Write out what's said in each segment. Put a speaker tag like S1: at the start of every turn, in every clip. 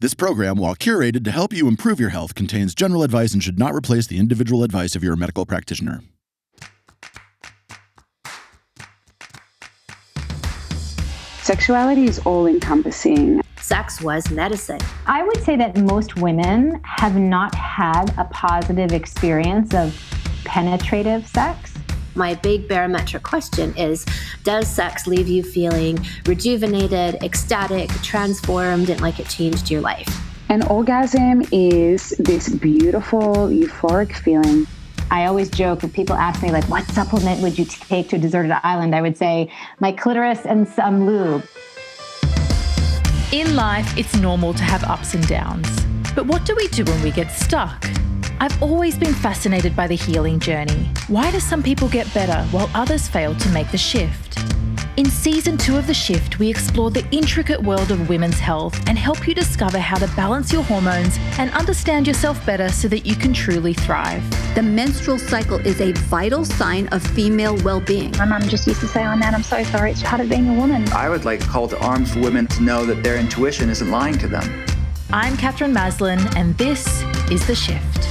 S1: This program, while curated to help you improve your health, contains general advice and should not replace the individual advice of your medical practitioner.
S2: Sexuality is all-encompassing.
S3: Sex was medicine.
S4: I would say that most women have not had a positive experience of penetrative sex.
S3: My big barometric question is, does sex leave you feeling rejuvenated, ecstatic, transformed, and like it changed your life?
S2: An orgasm is this beautiful, euphoric feeling.
S4: I always joke when people ask me, like, what supplement would you take to a deserted island? I would say, my clitoris and some lube.
S5: In life, it's normal to have ups and downs. But what do we do when we get stuck? I've always been fascinated by the healing journey. Why do some people get better while others fail to make the shift? In Season 2 of The Shift, we explore the intricate world of women's health and help you discover how to balance your hormones and understand yourself better so that you can truly thrive.
S6: The menstrual cycle is a vital sign of female well-being.
S7: My mum just used to say, "Oh, Nan, I'm so sorry. It's part of being a woman."
S8: I would like to call to arms for women to know that their intuition isn't lying to them.
S5: I'm Katherine Maslen, and this is The Shift.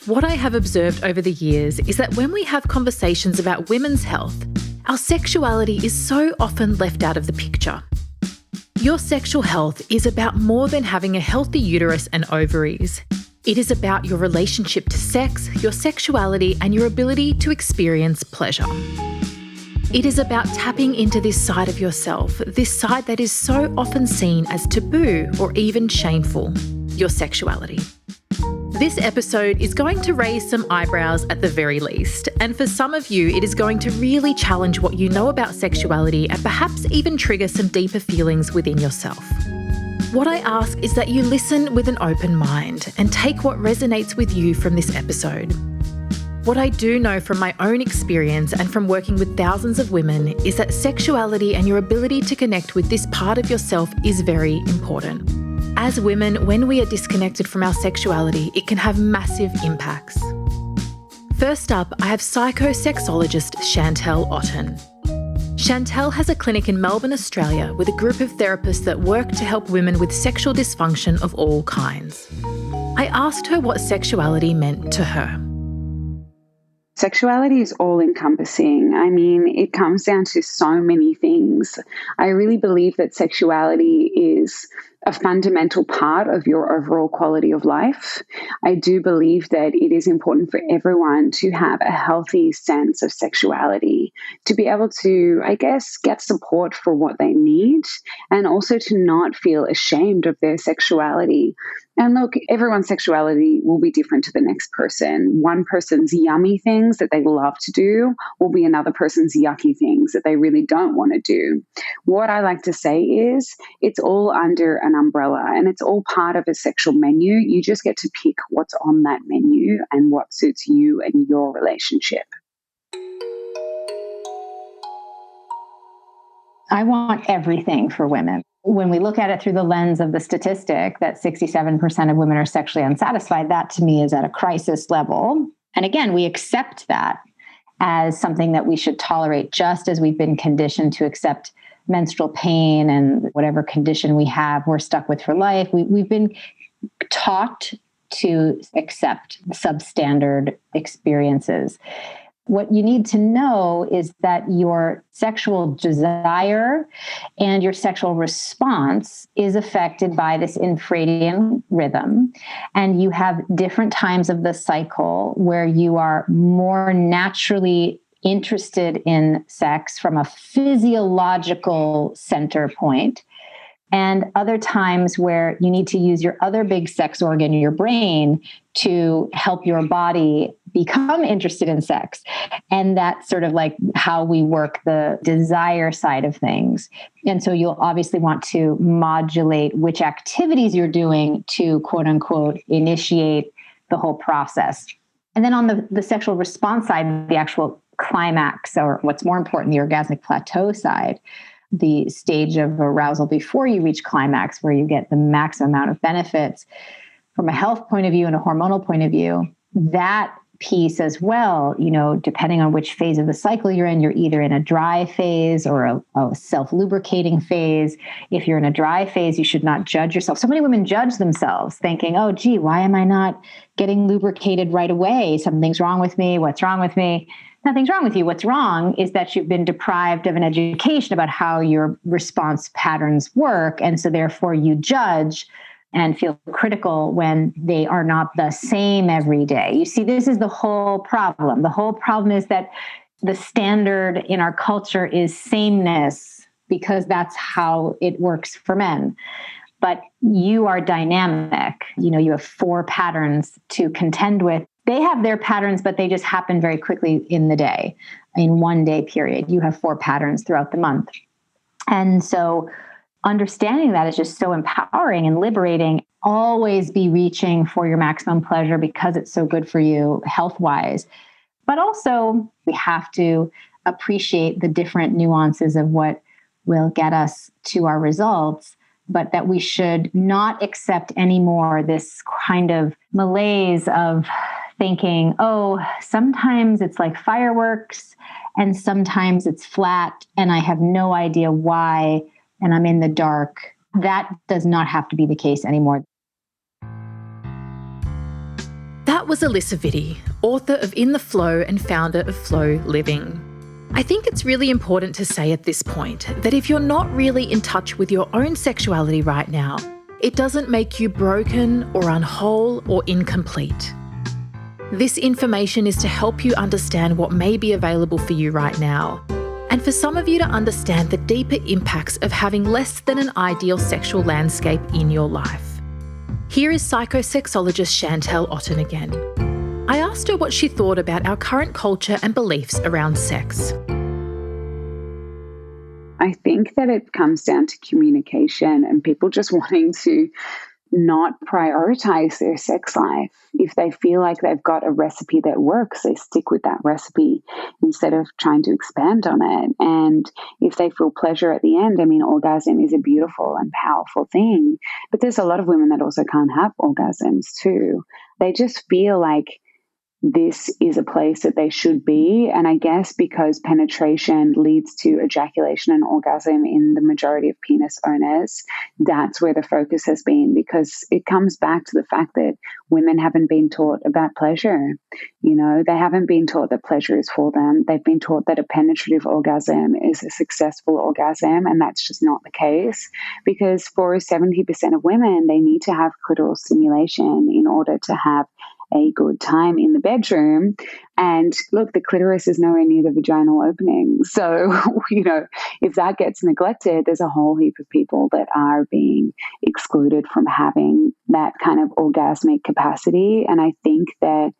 S5: What I have observed over the years is that when we have conversations about women's health, our sexuality is so often left out of the picture. Your sexual health is about more than having a healthy uterus and ovaries. It is about your relationship to sex, your sexuality, and your ability to experience pleasure. It is about tapping into this side of yourself, this side that is so often seen as taboo or even shameful, your sexuality. This episode is going to raise some eyebrows at the very least, and for some of you, it is going to really challenge what you know about sexuality and perhaps even trigger some deeper feelings within yourself. What I ask is that you listen with an open mind and take what resonates with you from this episode. What I do know from my own experience and from working with thousands of women is that sexuality and your ability to connect with this part of yourself is very important. As women, when we are disconnected from our sexuality, it can have massive impacts. First up, I have psychosexologist Chantel Otten. Chantel has a clinic in Melbourne, Australia, with a group of therapists that work to help women with sexual dysfunction of all kinds. I asked her what sexuality meant to her.
S2: Sexuality is all-encompassing. I mean, it comes down to so many things. I really believe that sexuality is a fundamental part of your overall quality of life. I do believe that it is important for everyone to have a healthy sense of sexuality, to be able to, I guess, get support for what they need, and also to not feel ashamed of their sexuality. And look, everyone's sexuality will be different to the next person. One person's yummy things that they love to do will be another person's yucky things that they really don't want to do. What I like to say is it's all under an umbrella and it's all part of a sexual menu. You just get to pick what's on that menu and what suits you and your relationship.
S4: I want everything for women. When we look at it through the lens of the statistic that 67% of women are sexually unsatisfied, that to me is at a crisis level. And again, we accept that as something that we should tolerate, just as we've been conditioned to accept menstrual pain and whatever condition we have, we're stuck with for life. We've been taught to accept substandard experiences. What you need to know is that your sexual desire and your sexual response is affected by this infradian rhythm. And you have different times of the cycle where you are more naturally interested in sex from a physiological center point, and other times where you need to use your other big sex organ, your brain, to help your body become interested in sex. And that's sort of like how we work the desire side of things. And so you'll obviously want to modulate which activities you're doing to, quote unquote, initiate the whole process. And then on the sexual response side, the actual climax, or what's more important, the orgasmic plateau side, the stage of arousal before you reach climax, where you get the maximum amount of benefits from a health point of view and a hormonal point of view, that piece as well, depending on which phase of the cycle you're in, you're either in a dry phase or a self-lubricating phase. If you're in a dry phase, you should not judge yourself. So many women judge themselves thinking, oh, gee, why am I not getting lubricated right away? Something's wrong with me. What's wrong with me? Nothing's wrong with you. What's wrong is that you've been deprived of an education about how your response patterns work. And so therefore you judge and feel critical when they are not the same every day. You see, this is the whole problem. The whole problem is that the standard in our culture is sameness because that's how it works for men. But you are dynamic. You have 4 patterns to contend with. They have their patterns, but they just happen very quickly in the day, in one day period. You have 4 patterns throughout the month. And so understanding that is just so empowering and liberating. Always be reaching for your maximum pleasure because it's so good for you health-wise. But also, we have to appreciate the different nuances of what will get us to our results, but that we should not accept anymore this kind of malaise of thinking, oh, sometimes it's like fireworks and sometimes it's flat and I have no idea why and I'm in the dark. That does not have to be the case anymore.
S5: That was Alyssa Vitti, author of In the Flow and founder of Flow Living. I think it's really important to say at this point that if you're not really in touch with your own sexuality right now, it doesn't make you broken or unwhole or incomplete. This information is to help you understand what may be available for you right now, and for some of you to understand the deeper impacts of having less than an ideal sexual landscape in your life. Here is psychosexologist Chantel Otten again. I asked her what she thought about our current culture and beliefs around sex.
S2: I think that it comes down to communication and people just wanting to not prioritize their sex life. If they feel like they've got a recipe that works, they stick with that recipe instead of trying to expand on it. And if they feel pleasure at the end, orgasm is a beautiful and powerful thing. But there's a lot of women that also can't have orgasms too. They just feel like this is a place that they should be. And I guess because penetration leads to ejaculation and orgasm in the majority of penis owners, that's where the focus has been, because it comes back to the fact that women haven't been taught about pleasure. They haven't been taught that pleasure is for them. They've been taught that a penetrative orgasm is a successful orgasm, and that's just not the case, because for 70% of women, they need to have clitoral stimulation in order to have a good time in the bedroom. And look, the clitoris is nowhere near the vaginal opening. So, if that gets neglected, there's a whole heap of people that are being excluded from having that kind of orgasmic capacity. And I think that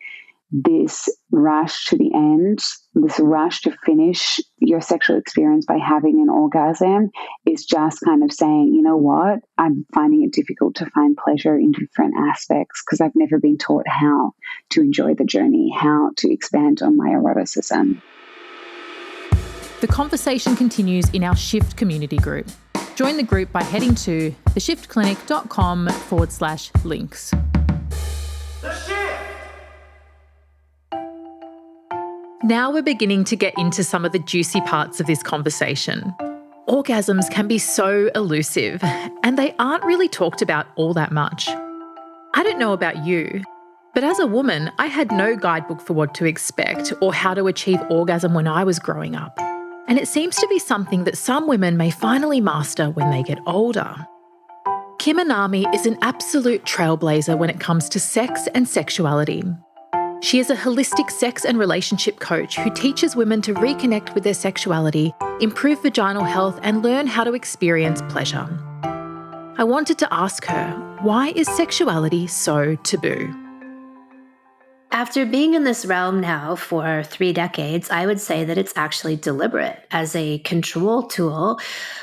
S2: this rush to the end, this rush to finish your sexual experience by having an orgasm is just kind of saying, you know what, I'm finding it difficult to find pleasure in different aspects because I've never been taught how to enjoy the journey, how to expand on my eroticism.
S5: The conversation continues in our Shift community group. Join the group by heading to theshiftclinic.com/links. Now we're beginning to get into some of the juicy parts of this conversation. Orgasms can be so elusive, and they aren't really talked about all that much. I don't know about you, but as a woman, I had no guidebook for what to expect or how to achieve orgasm when I was growing up. And it seems to be something that some women may finally master when they get older. Kim Anami is an absolute trailblazer when it comes to sex and sexuality. She is a holistic sex and relationship coach who teaches women to reconnect with their sexuality, improve vaginal health, and learn how to experience pleasure. I wanted to ask her, why is sexuality so taboo?
S3: After being in this realm now for 3 decades, I would say that it's actually deliberate as a control tool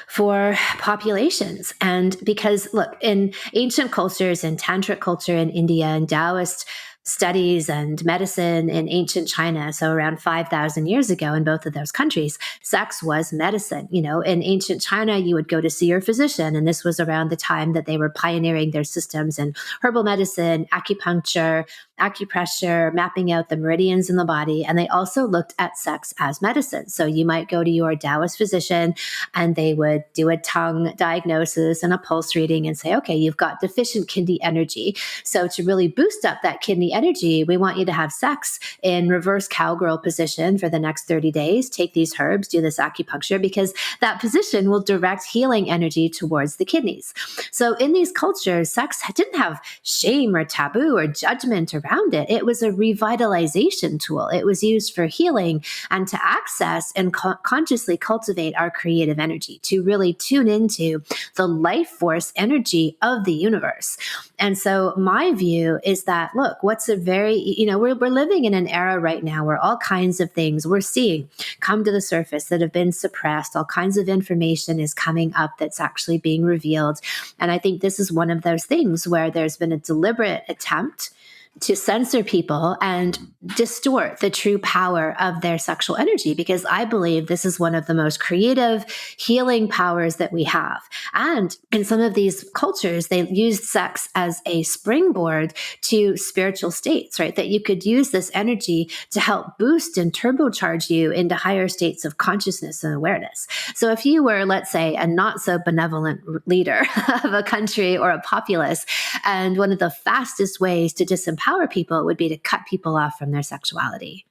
S3: for populations. And because, look, in ancient cultures, in tantric culture in India and Taoist studies and medicine in ancient China, so around 5,000 years ago in both of those countries, sex was medicine. In ancient China, you would go to see your physician, and this was around the time that they were pioneering their systems in herbal medicine, acupuncture, acupressure, mapping out the meridians in the body. And they also looked at sex as medicine. So you might go to your Taoist physician and they would do a tongue diagnosis and a pulse reading and say, okay, you've got deficient kidney energy. So to really boost up that kidney energy, we want you to have sex in reverse cowgirl position for the next 30 days. Take these herbs, do this acupuncture, because that position will direct healing energy towards the kidneys. So in these cultures, sex didn't have shame or taboo or judgment around it. It was a revitalization tool. It was used for healing and to access and consciously cultivate our creative energy, to really tune into the life force energy of the universe. And so my view is that, look, what's a very, we're living in an era right now where all kinds of things we're seeing come to the surface that have been suppressed. All kinds of information is coming up that's actually being revealed. And I think this is one of those things where there's been a deliberate attempt to censor people and distort the true power of their sexual energy, because I believe this is one of the most creative healing powers that we have. And in some of these cultures, they used sex as a springboard to spiritual states, right? That you could use this energy to help boost and turbocharge you into higher states of consciousness and awareness. So if you were, let's say, a not so benevolent leader of a country or a populace, and one of the fastest ways to disempower people would be to cut people off from their sexuality.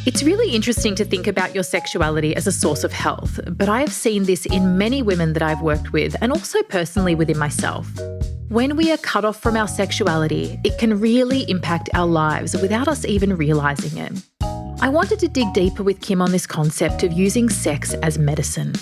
S5: It's really interesting to think about your sexuality as a source of health, but I have seen this in many women that I've worked with, and also personally within myself. When we are cut off from our sexuality, it can really impact our lives without us even realising it. I wanted to dig deeper with Kim on this concept of using sex as medicine.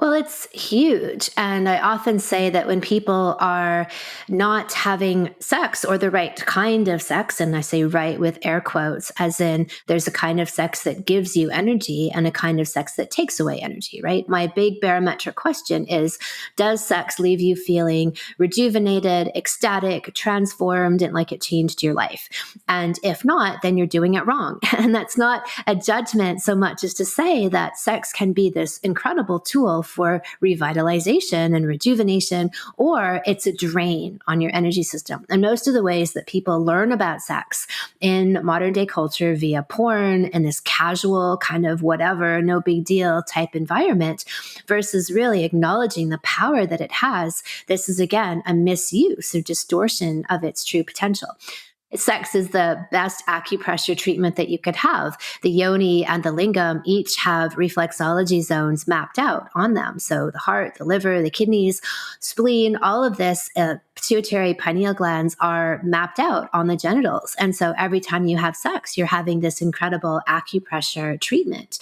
S3: Well, it's huge. And I often say that when people are not having sex, or the right kind of sex, and I say right with air quotes, as in there's a kind of sex that gives you energy and a kind of sex that takes away energy, right? My big barometric question is, does sex leave you feeling rejuvenated, ecstatic, transformed, and like it changed your life? And if not, then you're doing it wrong. And that's not a judgment so much as to say that sex can be this incredible tool for revitalization and rejuvenation, or it's a drain on your energy system. And most of the ways that people learn about sex in modern day culture via porn and this casual kind of whatever, no big deal type environment, versus really acknowledging the power that it has, this is again a misuse or distortion of its true potential. Sex is the best acupressure treatment that you could have. The yoni and the lingam each have reflexology zones mapped out on them. So the heart, the liver, the kidneys, spleen, all of this, pituitary pineal glands are mapped out on the genitals. And so every time you have sex, you're having this incredible acupressure treatment.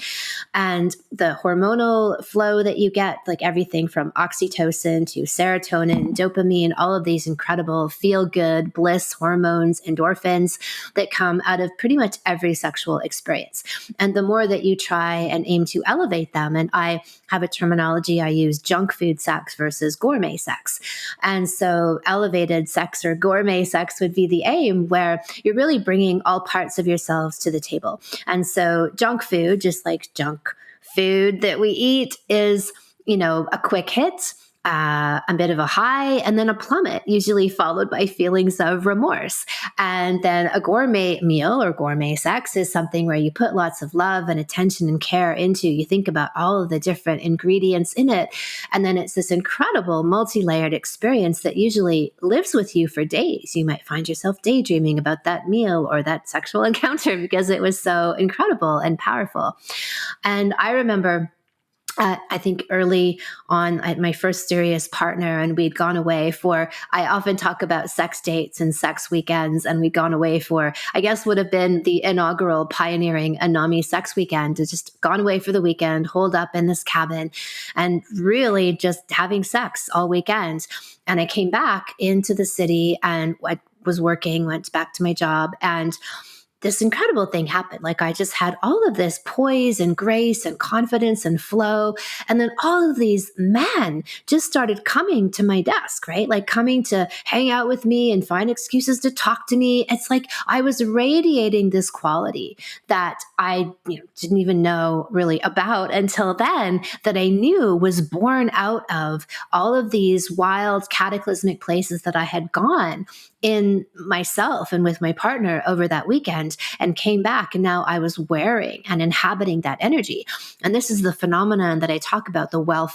S3: And the hormonal flow that you get, like everything from oxytocin to serotonin, dopamine, all of these incredible feel-good bliss hormones, endorphins that come out of pretty much every sexual experience. And the more that you try and aim to elevate them, and I have a terminology I use, junk food sex versus gourmet sex. And so elevated sex or gourmet sex would be the aim, where you're really bringing all parts of yourselves to the table. And so junk food, just like junk food that we eat, is, a quick hit, a bit of a high, and then a plummet, usually followed by feelings of remorse. And then a gourmet meal or gourmet sex is something where you put lots of love and attention and care into. You think about all of the different ingredients in it. And then it's this incredible multi-layered experience that usually lives with you for days. You might find yourself daydreaming about that meal or that sexual encounter because it was so incredible and powerful. And I remember I think early on, I had my first serious partner, and we'd gone away for, I often talk about sex dates and sex weekends, and we'd gone away for, I guess would have been the inaugural pioneering Anami sex weekend, to just gone away for the weekend, holed up in this cabin, and really just having sex all weekend. And I came back into the city and I was working, went back to my job, and this incredible thing happened. Like I just had all of this poise and grace and confidence and flow. And then all of these men just started coming to my desk, right? Like coming to hang out with me and find excuses to talk to me. It's like I was radiating this quality that I didn't even know really about until then, that I knew was born out of all of these wild cataclysmic places that I had gone in myself and with my partner over that weekend, and came back. And now I was wearing and inhabiting that energy. And this is the phenomenon that I talk about, the well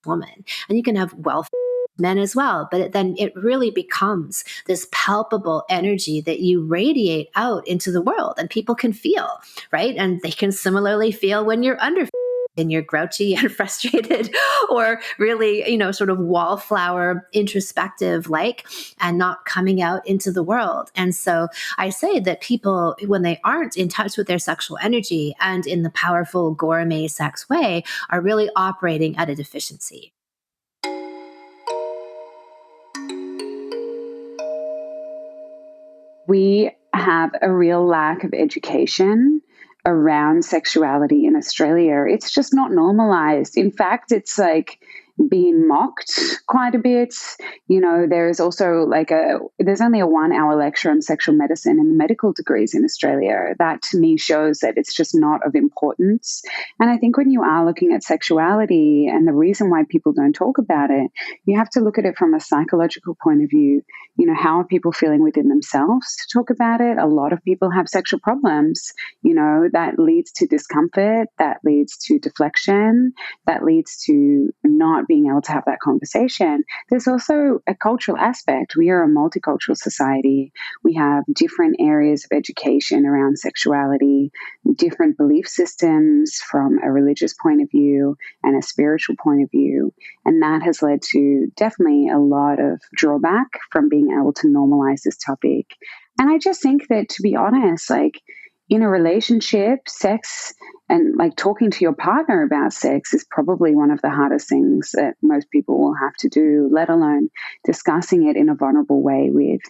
S3: woman. And you can have well men as well, but then it really becomes this palpable energy that you radiate out into the world and people can feel, right? And they can similarly feel when you're under and you're grouchy and frustrated, or really, sort of wallflower introspective and not coming out into the world. And so I say that people, when they aren't in touch with their sexual energy and in the powerful gourmet sex way, are really operating at a deficiency.
S2: We have a real lack of education around sexuality in Australia. It's just not normalized. In fact, it's like being mocked quite a bit. There's also there's only a 1-hour lecture on sexual medicine in the medical degrees in Australia. That to me shows that it's just not of importance. And I think when you are looking at sexuality and the reason why people don't talk about it, you have to look at it from a psychological point of view. How are people feeling within themselves to talk about it? A lot of people have sexual problems, that leads to discomfort, that leads to deflection, that leads to not being able to have that conversation. There's also a cultural aspect. We are a multicultural society. We have different areas of education around sexuality, different belief systems from a religious point of view and a spiritual point of view. And that has led to definitely a lot of drawback from being able to normalize this topic. And I just think that, to be honest, in a relationship, sex and talking to your partner about sex is probably one of the hardest things that most people will have to do, let alone discussing it in a vulnerable way with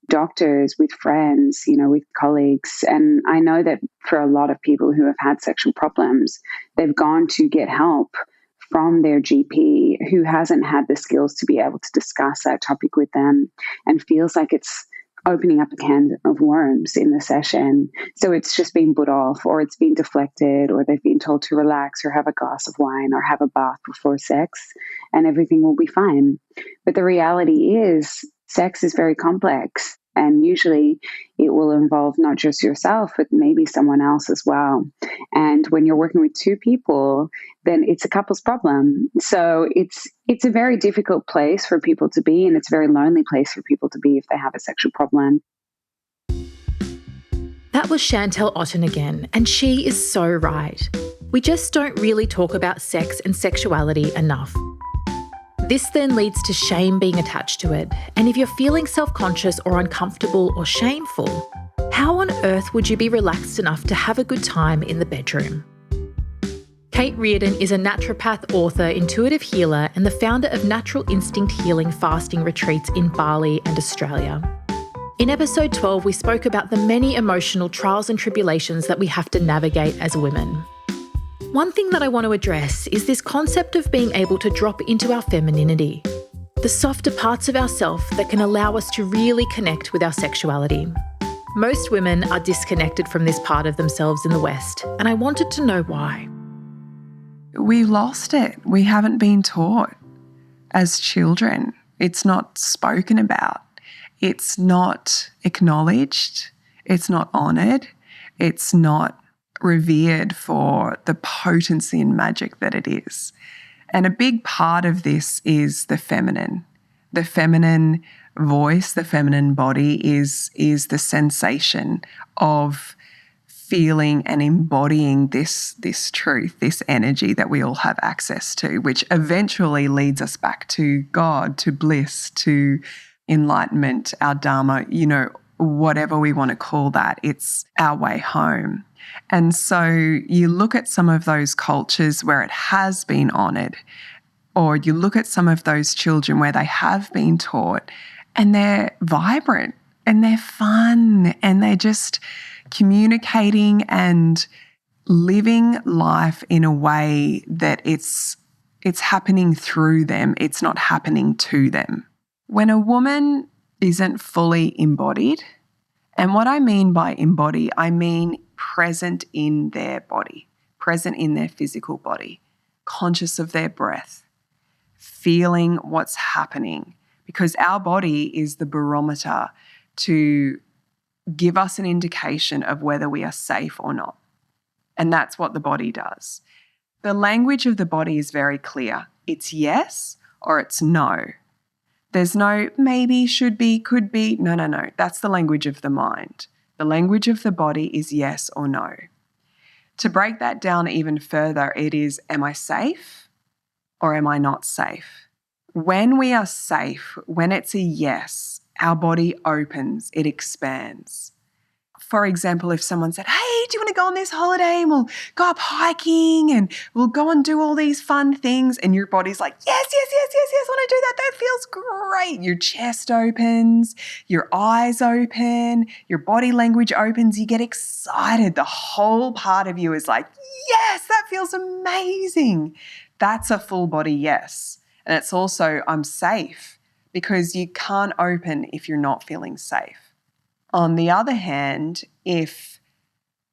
S2: doctors, with friends, with colleagues. And I know that for a lot of people who have had sexual problems, they've gone to get help from their GP who hasn't had the skills to be able to discuss that topic with them and feels like it's opening up a can of worms in the session. So it's just been put off, or it's been deflected, or they've been told to relax or have a glass of wine or have a bath before sex and everything will be fine. But the reality is sex is very complex. And usually it will involve not just yourself, but maybe someone else as well. And when you're working with two people, then it's a couple's problem. So it's a very difficult place for people to be, and it's a very lonely place for people to be if they have a sexual problem.
S5: That was Chantel Otten again, and she is so right. We just don't really talk about sex and sexuality enough. This then leads to shame being attached to it. And if you're feeling self-conscious or uncomfortable or shameful, how on earth would you be relaxed enough to have a good time in the bedroom? Kate Reardon is a naturopath, author, intuitive healer, and the founder of Natural Instinct Healing fasting retreats in Bali and Australia. In episode 12, we spoke about the many emotional trials and tribulations that we have to navigate as women. One thing that I want to address is this concept of being able to drop into our femininity, the softer parts of ourself that can allow us to really connect with our sexuality. Most women are disconnected from this part of themselves in the West, and I wanted to know why.
S9: We lost it. We haven't been taught as children. It's not spoken about. It's not acknowledged. It's not honoured. It's not revered for the potency and magic that it is. And a big part of this is the feminine. The feminine voice, the feminine body is the sensation of feeling and embodying this truth, this energy that we all have access to, which eventually leads us back to God, to bliss, to enlightenment, our Dharma, whatever we want to call that, it's our way home. And so you look at some of those cultures where it has been honoured, or you look at some of those children where they have been taught, and they're vibrant and they're fun and they're just communicating and living life in a way that it's happening through them, it's not happening to them. When a woman isn't fully embodied, and what I mean by embody, I mean present in their body, present in their physical body, conscious of their breath, feeling what's happening, because our body is the barometer to give us an indication of whether we are safe or not. And that's what the body does. The language of the body is very clear. It's yes or it's no. There's no maybe, should be, could be. No. That's the language of the mind. The language of the body is yes or no. To break that down even further, it is, am I safe or am I not safe? When we are safe, when it's a yes, our body opens, it expands. For example, if someone said, hey, do you want to go on this holiday and we'll go up hiking and we'll go and do all these fun things, and your body's like, yes, I want to do that. That feels great. Your chest opens, your eyes open, your body language opens, you get excited. The whole part of you is like, yes, that feels amazing. That's a full body yes. And it's also, I'm safe, because you can't open if you're not feeling safe. On the other hand, if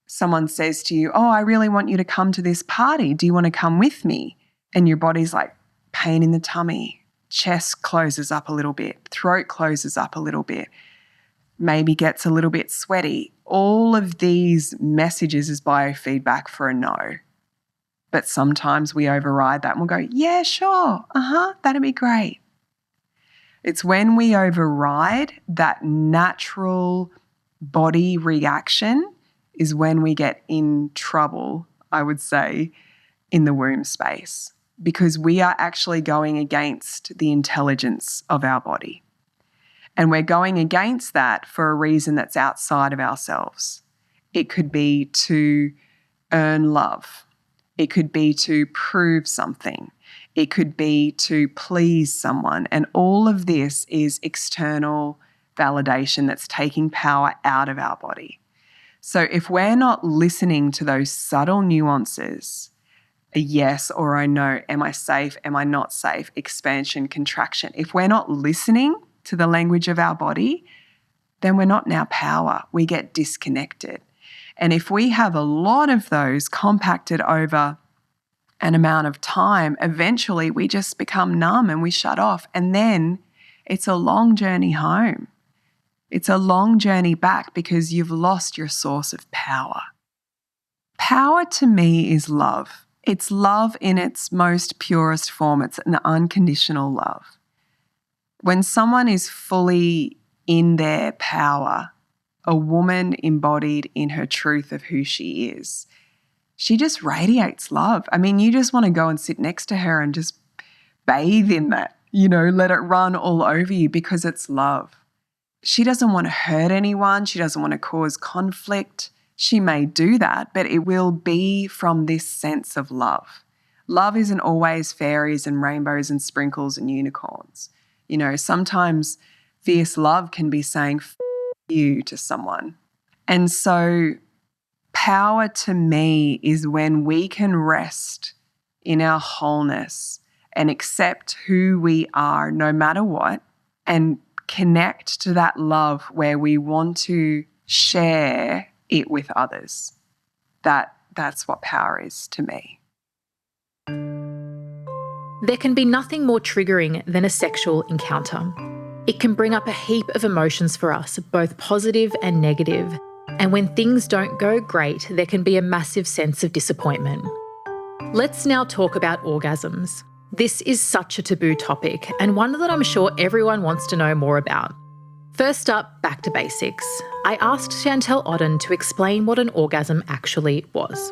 S9: someone says to you, oh, I really want you to come to this party. Do you want to come with me? And your body's like, pain in the tummy, chest closes up a little bit, throat closes up a little bit, maybe gets a little bit sweaty. All of these messages is biofeedback for a no. But sometimes we override that and we'll go, yeah, sure, that'd be great. It's when we override that natural body reaction is when we get in trouble, I would say, in the womb space, because we are actually going against the intelligence of our body. And we're going against that for a reason that's outside of ourselves. It could be to earn love. It could be to prove something. It could be to please someone. And all of this is external validation that's taking power out of our body. So if we're not listening to those subtle nuances, a yes or a no, am I safe, am I not safe, expansion, contraction, if we're not listening to the language of our body, then we're not in our power. We get disconnected. And if we have a lot of those compacted over an amount of time, eventually we just become numb and we shut off. And then it's a long journey home. It's a long journey back because you've lost your source of power. Power to me is love. It's love in its most purest form. It's an unconditional love. When someone is fully in their power, a woman embodied in her truth of who she is, she just radiates love. I mean, you just want to go and sit next to her and just bathe in that, let it run all over you because it's love. She doesn't want to hurt anyone. She doesn't want to cause conflict. She may do that, but it will be from this sense of love. Love isn't always fairies and rainbows and sprinkles and unicorns. Sometimes fierce love can be saying F you to someone. And so power to me is when we can rest in our wholeness and accept who we are no matter what, and connect to that love where we want to share it with others. That's what power is to me.
S5: There can be nothing more triggering than a sexual encounter. It can bring up a heap of emotions for us, both positive and negative. And when things don't go great, there can be a massive sense of disappointment. Let's now talk about orgasms. This is such a taboo topic, and one that I'm sure everyone wants to know more about. First up, back to basics. I asked Chantel Odden to explain what an orgasm actually was.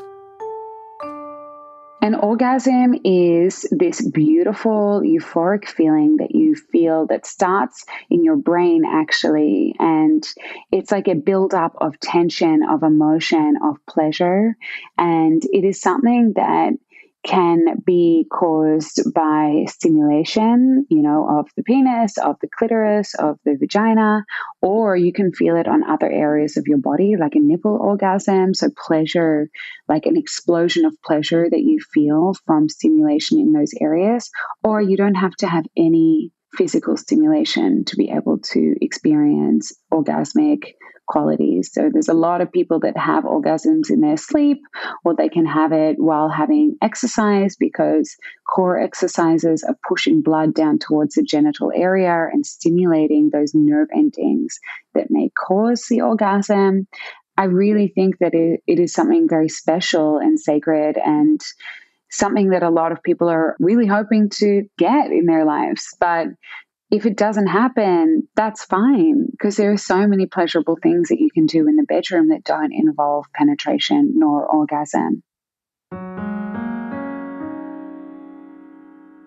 S2: An orgasm is this beautiful, euphoric feeling that you feel that starts in your brain, actually. And it's like a buildup of tension, of emotion, of pleasure. And it is something that can be caused by stimulation, of the penis, of the clitoris, of the vagina, or you can feel it on other areas of your body, like a nipple orgasm. So pleasure, like an explosion of pleasure that you feel from stimulation in those areas, or you don't have to have any physical stimulation to be able to experience orgasmic qualities. So there's a lot of people that have orgasms in their sleep, or they can have it while having exercise, because core exercises are pushing blood down towards the genital area and stimulating those nerve endings that may cause the orgasm. I really think that it is something very special and sacred, and something that a lot of people are really hoping to get in their lives. But if it doesn't happen, that's fine, because there are so many pleasurable things that you can do in the bedroom that don't involve penetration nor orgasm.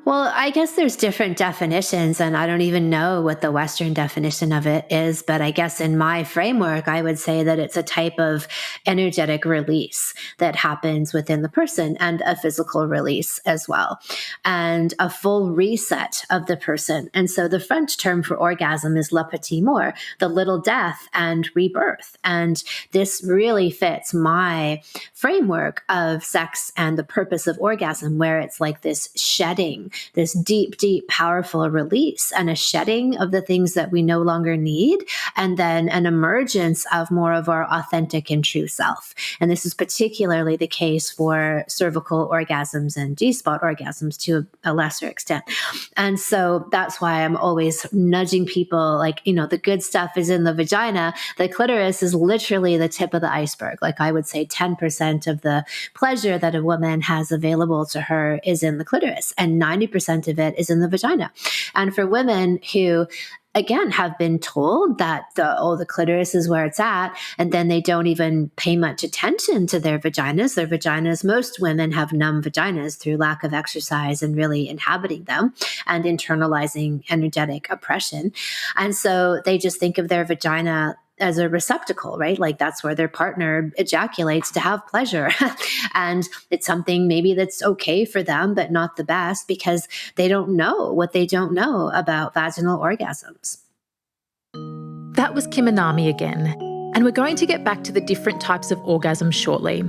S3: Well, I guess there's different definitions, and I don't even know what the Western definition of it is. But I guess in my framework, I would say that it's a type of energetic release that happens within the person, and a physical release as well, and a full reset of the person. And so the French term for orgasm is le petit mort, the little death and rebirth. And this really fits my framework of sex and the purpose of orgasm, where it's like this shedding, this deep, deep, powerful release, and a shedding of the things that we no longer need, and then an emergence of more of our authentic and true self. And this is particularly the case for cervical orgasms and G-spot orgasms to a lesser extent. And so that's why I'm always nudging people, like, the good stuff is in the vagina. The clitoris is literally the tip of the iceberg. Like, I would say 10% of the pleasure that a woman has available to her is in the clitoris, and 90% of it is in the vagina. And for women who, again, have been told that the clitoris is where it's at, and then they don't even pay much attention to their vaginas. Most women have numb vaginas through lack of exercise and really inhabiting them and internalizing energetic oppression. And so they just think of their vagina as a receptacle, right? Like, that's where their partner ejaculates to have pleasure. And it's something maybe that's okay for them, but not the best, because they don't know what they don't know about vaginal orgasms.
S5: That was Kim Anami again. And we're going to get back to the different types of orgasm shortly.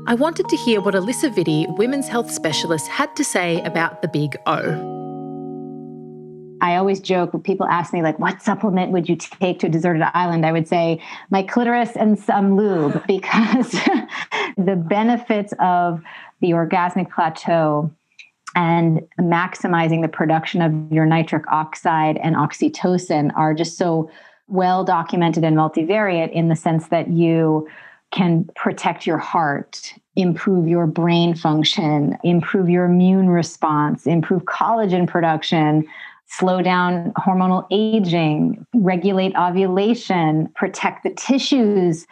S5: I wanted to hear what Alyssa Vitti, women's health specialist, had to say about the big O.
S4: I always joke when people ask me, like, what supplement would you take to a deserted island? I would say my clitoris and some lube, because the benefits of the orgasmic plateau and maximizing the production of your nitric oxide and oxytocin are just so well documented and multivariate, in the sense that you can protect your heart, improve your brain function, improve your immune response, improve collagen production, slow down hormonal aging, regulate ovulation, protect the tissues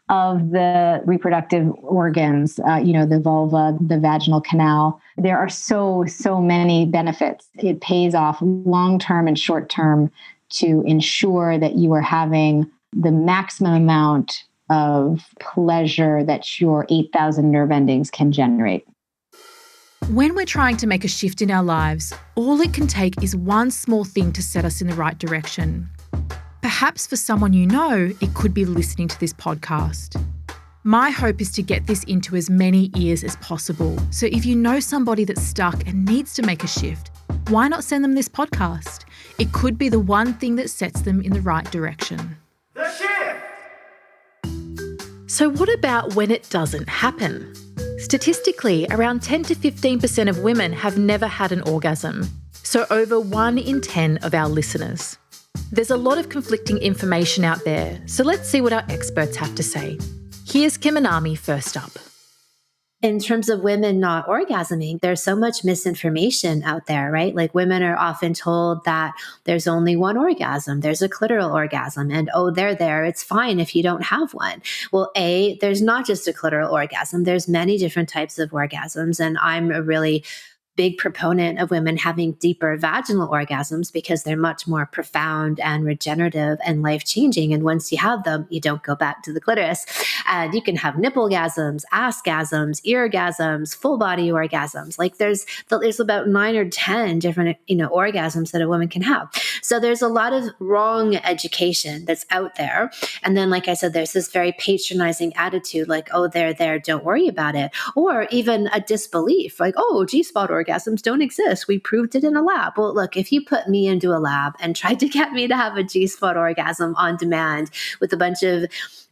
S4: of the reproductive organs, the vulva, the vaginal canal. There are so many benefits. It pays off long-term and short-term to ensure that you are having the maximum amount of pleasure that your 8,000 nerve endings can generate.
S5: When we're trying to make a shift in our lives, all it can take is one small thing to set us in the right direction. Perhaps for someone you know, it could be listening to this podcast. My hope is to get this into as many ears as possible. So if you know somebody that's stuck and needs to make a shift, why not send them this podcast? It could be the one thing that sets them in the right direction.
S10: The shift!
S5: So what about when it doesn't happen? Statistically, around 10 to 15% of women have never had an orgasm, so over 1 in 10 of our listeners. There's a lot of conflicting information out there, so let's see what our experts have to say. Here's Kim Anami first up.
S3: In terms of women not orgasming, there's so much misinformation out there, right? Like, women are often told that there's only one orgasm. There's a clitoral orgasm, and they're there. It's fine if you don't have one. Well, there's not just a clitoral orgasm. There's many different types of orgasms, and I'm a really big proponent of women having deeper vaginal orgasms because they're much more profound and regenerative and life-changing. And once you have them, you don't go back to the clitoris. And you can have nipple-gasms, ass-gasms, ear-gasms, full-body orgasms. Like there's about 9 or 10 different, orgasms that a woman can have. So there's a lot of wrong education that's out there. And then, like I said, there's this very patronizing attitude like, oh, they're there, don't worry about it. Or even a disbelief like, oh, G-spot orgasms don't exist. We proved it in a lab. Well, look, if you put me into a lab and tried to get me to have a G-spot orgasm on demand with a bunch of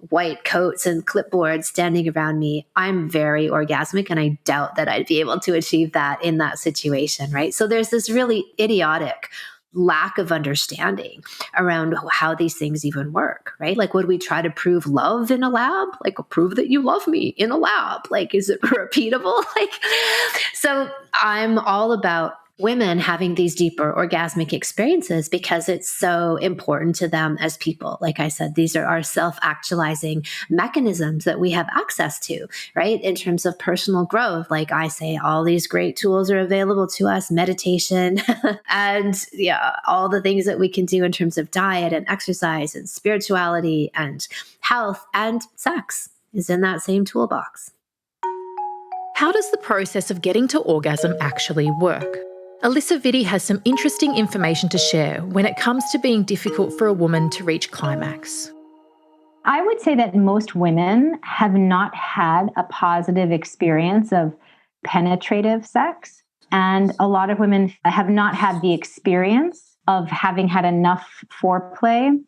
S3: white coats and clipboards standing around me, I'm very orgasmic, and I doubt that I'd be able to achieve that in that situation, right? So there's this really idiotic lack of understanding around how these things even work, right? Like, would we try to prove love in a lab? Like, prove that you love me in a lab? Like, is it repeatable? So I'm all about women having these deeper orgasmic experiences because it's so important to them as people. Like I said, these are our self-actualizing mechanisms that we have access to, right? In terms of personal growth, like I say, all these great tools are available to us, meditation, and all the things that we can do in terms of diet and exercise and spirituality and health and sex is in that same toolbox.
S5: How does the process of getting to orgasm actually work? Alyssa Vitti has some interesting information to share when it comes to being difficult for a woman to reach climax.
S4: I would say that most women have not had a positive experience of penetrative sex. And a lot of women have not had the experience of having had enough foreplay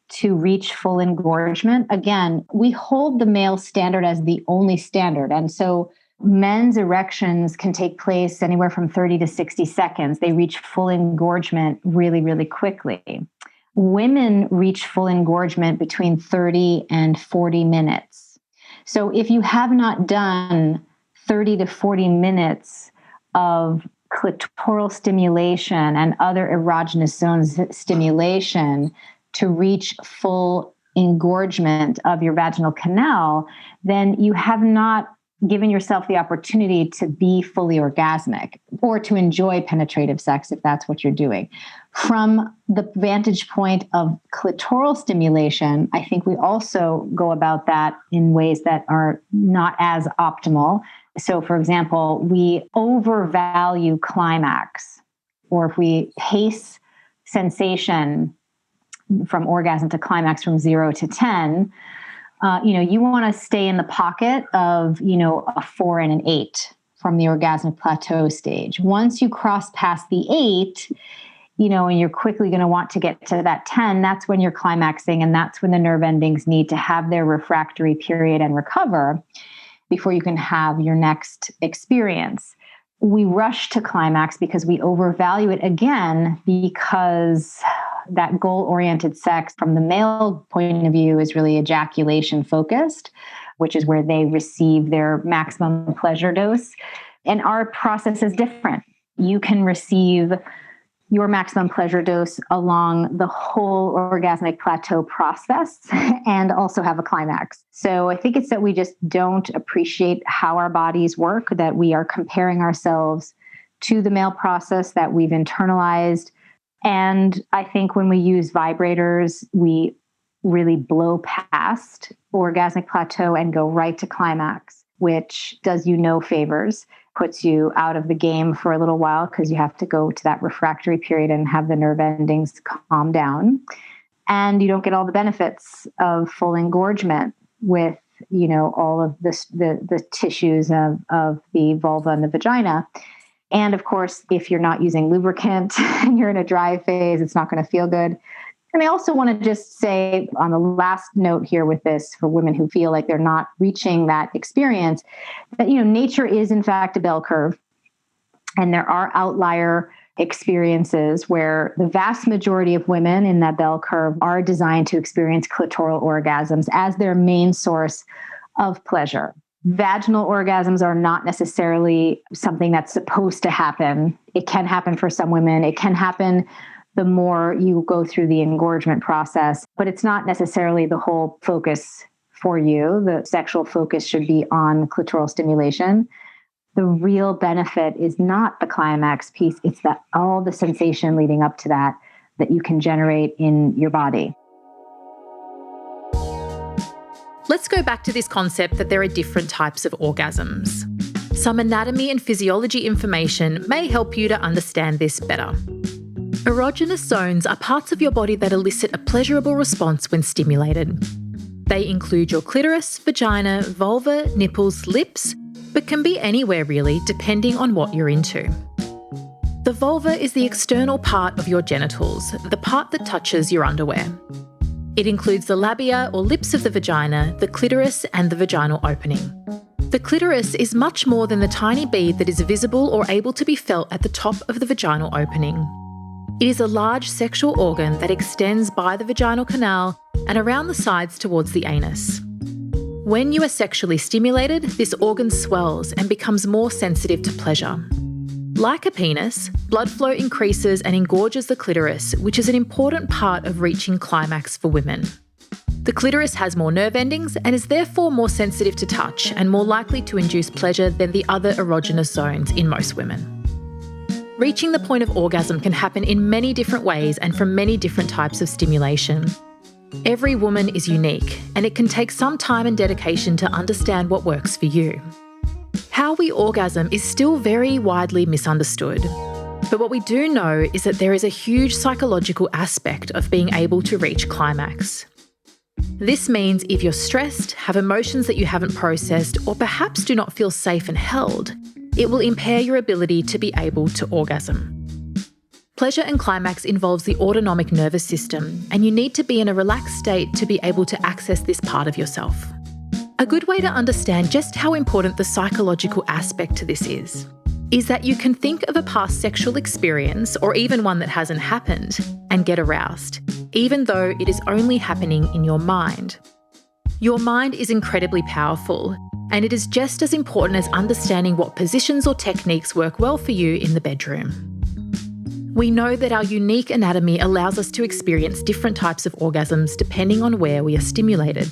S4: to reach full engorgement. Again, we hold the male standard as the only standard. And so men's erections can take place anywhere from 30 to 60 seconds. They reach full engorgement really, really quickly. Women reach full engorgement between 30 and 40 minutes. So if you have not done 30 to 40 minutes of clitoral stimulation and other erogenous zones stimulation to reach full engorgement of your vaginal canal, then you have not given yourself the opportunity to be fully orgasmic or to enjoy penetrative sex if that's what you're doing. From the vantage point of clitoral stimulation, I think we also go about that in ways that are not as optimal. So, for example, we overvalue climax, or if we pace sensation from orgasm to climax from 0 to 10, you want to stay in the pocket of, a 4 and an 8 from the orgasmic plateau stage. Once you cross past the 8, and you're quickly going to want to get to that 10, that's when you're climaxing, and that's when the nerve endings need to have their refractory period and recover before you can have your next experience. We rush to climax because we overvalue it, again, because that goal-oriented sex from the male point of view is really ejaculation focused, which is where they receive their maximum pleasure dose. And our process is different. You can receive your maximum pleasure dose along the whole orgasmic plateau process and also have a climax. So I think it's that we just don't appreciate how our bodies work, that we are comparing ourselves to the male process that we've internalized. And I think when we use vibrators, we really blow past orgasmic plateau and go right to climax, which does you no favors, puts you out of the game for a little while because you have to go to that refractory period and have the nerve endings calm down. And you don't get all the benefits of full engorgement with, all of the tissues of the vulva and the vagina. And of course, if you're not using lubricant and you're in a dry phase, it's not going to feel good. And I also want to just say on the last note here with this, for women who feel like they're not reaching that experience, that, nature is in fact a bell curve. And there are outlier experiences where the vast majority of women in that bell curve are designed to experience clitoral orgasms as their main source of pleasure. Vaginal orgasms are not necessarily something that's supposed to happen. It can happen for some women. It can happen the more you go through the engorgement process, but it's not necessarily the whole focus for you. The sexual focus should be on clitoral stimulation. the real benefit is not the climax piece. It's all the sensation leading up to that you can generate in your body.
S5: Let's go back to this concept that there are different types of orgasms. Some anatomy and physiology information may help you to understand this better. Erogenous zones are parts of your body that elicit a pleasurable response when stimulated. They include your clitoris, vagina, vulva, nipples, lips, but can be anywhere really, depending on what you're into. The vulva is the external part of your genitals, the part that touches your underwear. It includes the labia or lips of the vagina, the clitoris, and the vaginal opening. The clitoris is much more than the tiny bead that is visible or able to be felt at the top of the vaginal opening. It is a large sexual organ that extends by the vaginal canal and around the sides towards the anus. When you are sexually stimulated, this organ swells and becomes more sensitive to pleasure. Like a penis, blood flow increases and engorges the clitoris, which is an important part of reaching climax for women. The clitoris has more nerve endings and is therefore more sensitive to touch and more likely to induce pleasure than the other erogenous zones in most women. Reaching the point of orgasm can happen in many different ways and from many different types of stimulation. Every woman is unique, and it can take some time and dedication to understand what works for you. How we orgasm is still very widely misunderstood. But what we do know is that there is a huge psychological aspect of being able to reach climax. This means if you're stressed, have emotions that you haven't processed, or perhaps do not feel safe and held, it will impair your ability to be able to orgasm. Pleasure and climax involves the autonomic nervous system, and you need to be in a relaxed state to be able to access this part of yourself. A good way to understand just how important the psychological aspect to this is that you can think of a past sexual experience, or even one that hasn't happened, and get aroused, even though it is only happening in your mind. Your mind is incredibly powerful, and it is just as important as understanding what positions or techniques work well for you in the bedroom. We know that our unique anatomy allows us to experience different types of orgasms depending on where we are stimulated.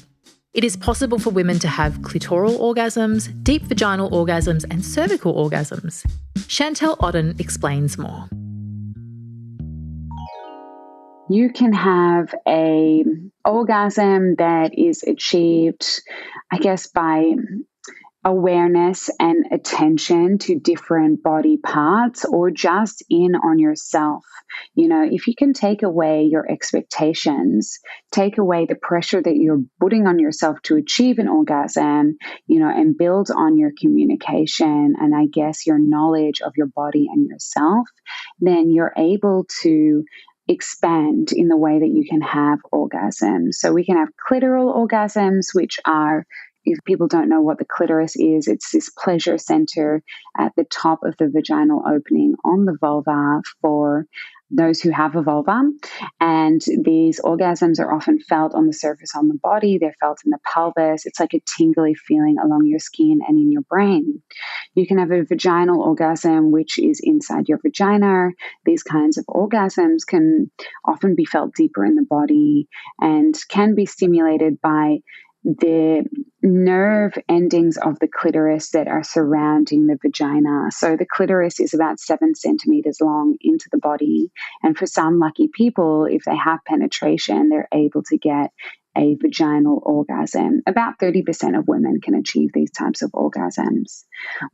S5: It is possible for women to have clitoral orgasms, deep vaginal orgasms, and cervical orgasms. Chantel Odden explains more.
S2: You can have an orgasm that is achieved, I guess, by awareness and attention to different body parts, or just in on yourself. You know, if you can take away your expectations, take away the pressure that you're putting on yourself to achieve an orgasm, and build on your communication and I guess your knowledge of your body and yourself, then you're able to expand in the way that you can have orgasms. So we can have clitoral orgasms, which are, if people don't know what the clitoris is, it's this pleasure center at the top of the vaginal opening on the vulva for those who have a vulva. And these orgasms are often felt on the surface on the body. They're felt in the pelvis. It's like a tingly feeling along your skin and in your brain. You can have a vaginal orgasm, which is inside your vagina. These kinds of orgasms can often be felt deeper in the body and can be stimulated by the nerve endings of the clitoris that are surrounding the vagina. So the clitoris is about 7 centimeters long into the body. And for some lucky people, if they have penetration, they're able to get a vaginal orgasm. About 30% of women can achieve these types of orgasms.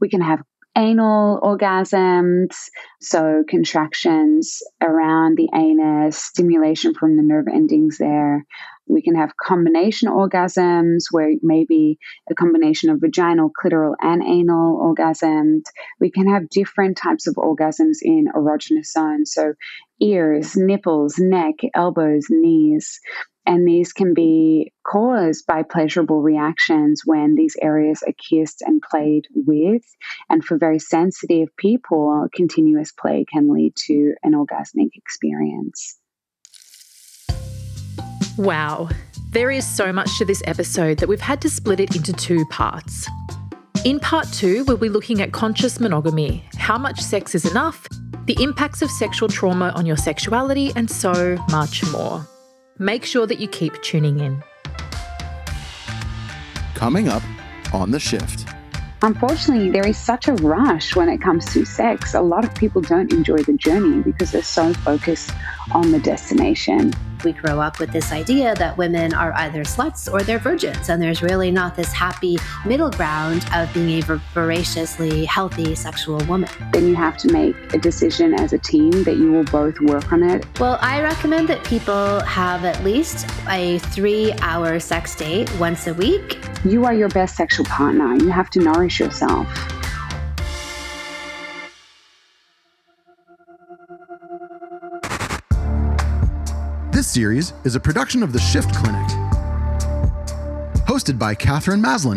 S2: We can have anal orgasms, so contractions around the anus, stimulation from the nerve endings there. We can have combination orgasms where maybe a combination of vaginal, clitoral, and anal orgasms. We can have different types of orgasms in erogenous zones, so ears, nipples, neck, elbows, knees. And these can be caused by pleasurable reactions when these areas are kissed and played with. And for very sensitive people, continuous play can lead to an orgasmic experience.
S5: Wow, there is so much to this episode that we've had to split it into 2 parts. In part 2, we'll be looking at conscious monogamy, how much sex is enough, the impacts of sexual trauma on your sexuality, and so much more. Make sure that you keep tuning in.
S1: Coming up on The Shift.
S2: Unfortunately, there is such a rush when it comes to sex. A lot of people don't enjoy the journey because they're so focused on the destination.
S3: We grow up with this idea that women are either sluts or they're virgins, and there's really not this happy middle ground of being a voraciously healthy sexual woman.
S2: Then you have to make a decision as a team that you will both work on it.
S3: Well, I recommend that people have at least a 3-hour sex date once a week.
S2: You are your best sexual partner. You have to nourish yourself.
S1: This series is a production of The Shift Clinic. Hosted by Katherine Maslen.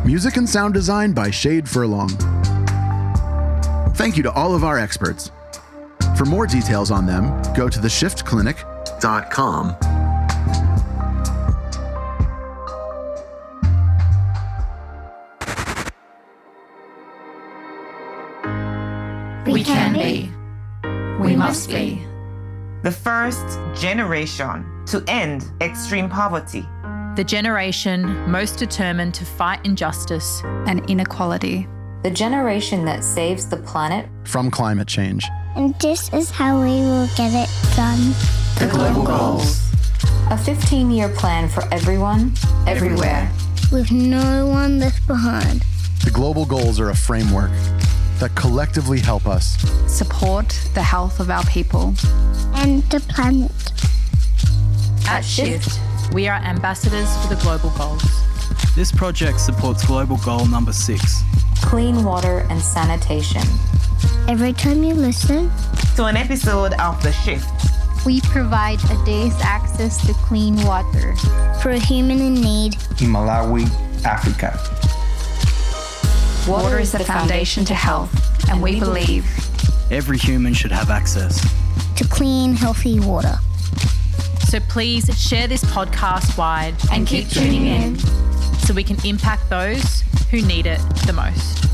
S1: Music and sound design by Shade Furlong. Thank you to all of our experts. For more details on them, go to theshiftclinic.com.
S10: We can be. We must be.
S11: The first generation to end extreme poverty.
S12: The generation most determined to fight injustice
S10: and inequality.
S13: The generation that saves the planet
S1: from climate change.
S14: And this is how we will get it done.
S10: The global goals.
S13: A 15-year plan for everyone, everywhere.
S14: With no one left behind.
S1: The global goals are a framework that collectively help us
S10: support the health of our people
S14: and the planet.
S12: At Shift, we are ambassadors for the global goals.
S15: This project supports global goal number 6.
S13: Clean water and sanitation.
S14: Every time you listen
S11: to an episode of The Shift,
S16: we provide a day's access to clean water
S14: for a human in need
S17: in Malawi, Africa.
S10: Water is the foundation to health, and we believe
S15: every human should have access
S14: to clean, healthy water.
S12: So please share this podcast wide
S10: and keep tuning in
S12: so we can impact those who need it the most.